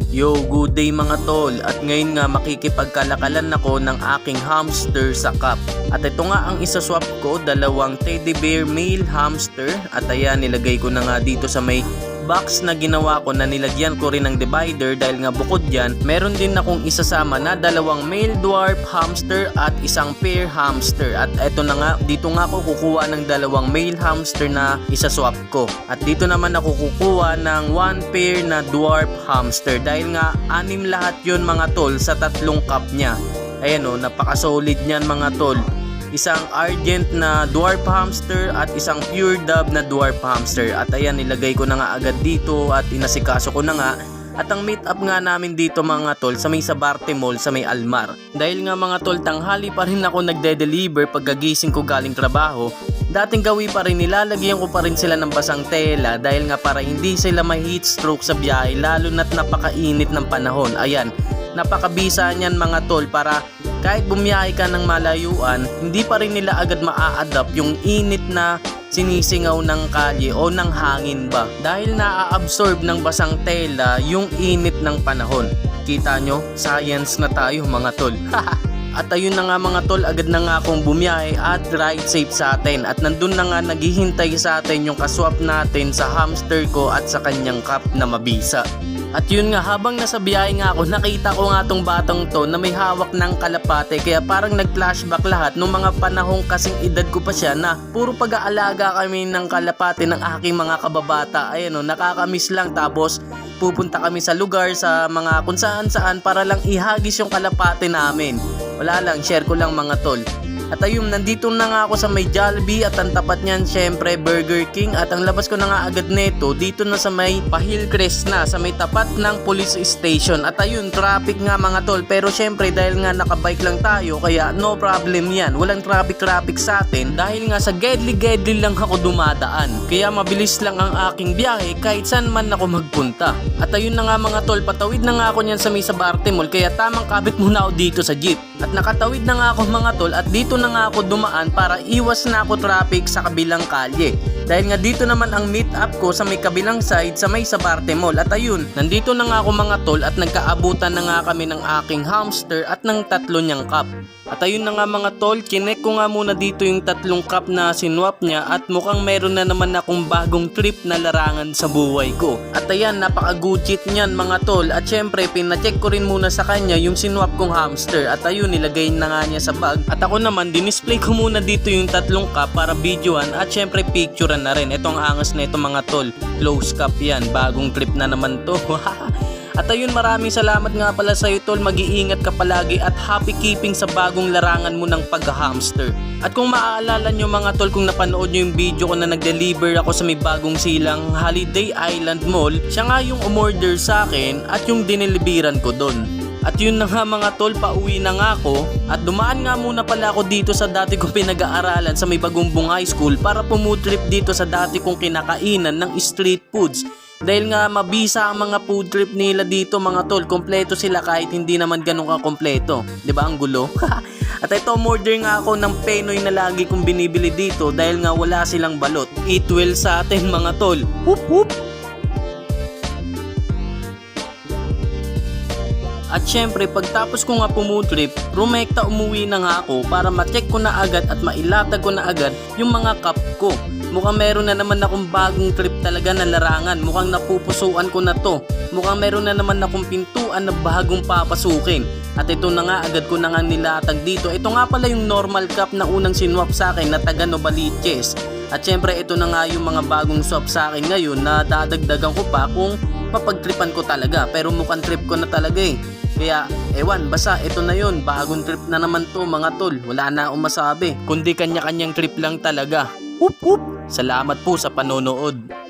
Yo, good day mga tol, at ngayon nga makikipagkalakalan ako ng aking hamster sa cup. At ito nga ang isaswap ko, dalawang teddy bear male hamster. At ayan, nilagay ko na nga dito sa may box na ginawa ko na nilagyan ko rin ng divider dahil nga bukod dyan, meron din akong isasama na dalawang male dwarf hamster at isang pair hamster. At eto na nga, dito nga ako kukuha ng dalawang male hamster na isaswap ko. At dito naman ako kukuha ng one pair na dwarf hamster dahil nga anim lahat yun mga tol sa tatlong cup niya. Ayan o, napaka-solid niyan mga tol. Isang Argent na dwarf hamster at isang pure dove na dwarf hamster. At ayan, nilagay ko na nga agad dito at inasikaso ko na nga. At ang meet up nga namin dito mga tol sa may Sabarte Mall sa may Almar. Dahil nga mga tol, tanghali pa rin ako nagde-deliver pagkagising ko galing trabaho. Dating gawi pa rin, nilalagyan ko pa rin sila ng basang tela dahil nga para hindi sila ma-heat stroke sa biyahe lalo na't napakainit ng panahon. Ayan, napakabisa niyan mga tol para kahit bumiyahe ka ng malayuan, hindi pa rin nila agad maa-adapt yung init na sinisingaw ng kalye o ng hangin ba. Dahil naa-absorb ng basang tela yung init ng panahon. Kita nyo, science na tayo mga tol. At ayun na nga mga tol, agad na nga akong bumiyahe at ride safe sa atin. At nandun na nga naghihintay sa atin yung kaswap natin sa hamster ko at sa kanyang cup na mabisa. At yun nga, habang nasa biyahe nga ako, nakita ko nga tong batang to na may hawak ng kalapate. Kaya parang nag-flashback lahat nung mga panahong kasing edad ko pa siya na puro pag-aalaga kami ng kalapate ng aking mga kababata. Ayan o, nakakamiss lang, tapos pupunta kami sa lugar sa mga kung saan para lang ihagis yung kalapate namin. Wala lang, share ko lang mga tol. At ayun, nandito na nga ako sa may Jollibee at ang tapat niyan syempre Burger King. At ang labas ko na nga agad neto dito na sa may Pahilcrest na sa may tapat ng police station. At ayun, traffic nga mga tol, pero syempre dahil nga nakabike lang tayo kaya no problem yan. Walang traffic sa atin dahil nga sa gedli lang ako dumadaan. Kaya mabilis lang ang aking biyahe kahit saan man ako magpunta. At ayun na nga mga tol, patawid na nga ako niyan sa may Sabarte Mall kaya tamang kabit muna ako dito sa jeep. At nakatawid na nga ako mga tol at dito na nga ako dumaan para iwas na ako traffic sa kabilang kalye. Dahil nga dito naman ang meet up ko sa may kabilang side sa may Sabarte Mall. At ayun, nandito na nga ako mga tol at nagkaabutan na nga kami ng aking hamster at ng tatlo niyang cup. At ayun na nga mga tol, kinek ko nga muna dito yung tatlong cup na sinwap niya at mukhang meron na naman akong bagong trip na larangan sa buhay ko. At ayan, napaka-gudget niyan mga tol. At syempre, pinacheck ko rin muna sa kanya yung sinwap kong hamster. At ayun, nilagay na nga niya sa bag. At ako naman, dinisplay ko muna dito yung tatlong cup para videoan at syempre picturean na rin. Ito ang angas na ito mga tol. Close cup yan, bagong trip na naman to. At ayun, maraming salamat nga pala sa iyo tol, mag-iingat ka palagi at happy keeping sa bagong larangan mo ng pag-hamster. At kung maaalala nyo mga tol, kung napanood nyo yung video ko na nag-deliver ako sa may bagong silang Holiday Island Mall, siya nga yung umorder sa akin at yung dineliveran ko doon. At yun na nga mga tol, pauwi na nga ako at dumaan nga muna pala ako dito sa dati kong pinag-aaralan sa may Bagumbong High School para pumutrip dito sa dati kong kinakainan ng street foods. Dahil nga mabisa ang mga food trip nila dito mga tol, kompleto sila kahit hindi naman ganun ka-kompleto. Diba ang gulo? At ito, order nga ako ng Penoy na lagi kong binibili dito dahil nga wala silang balot. Eat well sa atin mga tol. Whoop whoop! At syempre, pagtapos ko nga pumutrip, rumekta umuwi na nga ako para ma-check ko na agad at mailatag ko na agad yung mga cup ko. Mukhang meron na naman akong bagong trip talaga na larangan. Mukhang napupusuan ko na to. Mukhang meron na naman akong pintuan na bagong papasukin. At ito na nga, agad ko na nga nilatag dito. Ito nga pala yung normal cup na unang sinwap sa akin na taga Novaliches. At syempre, ito na nga yung mga bagong swap sa akin ngayon na dadagdagan ko pa kung mapagtripan ko talaga. Pero mukhang trip ko na talaga eh. Kaya ewan, basta ito na yun, bagong trip na naman to mga tol. Wala na akong masabi, kundi kanya-kanyang trip lang talaga. Whoop whoop! Salamat po sa panonood.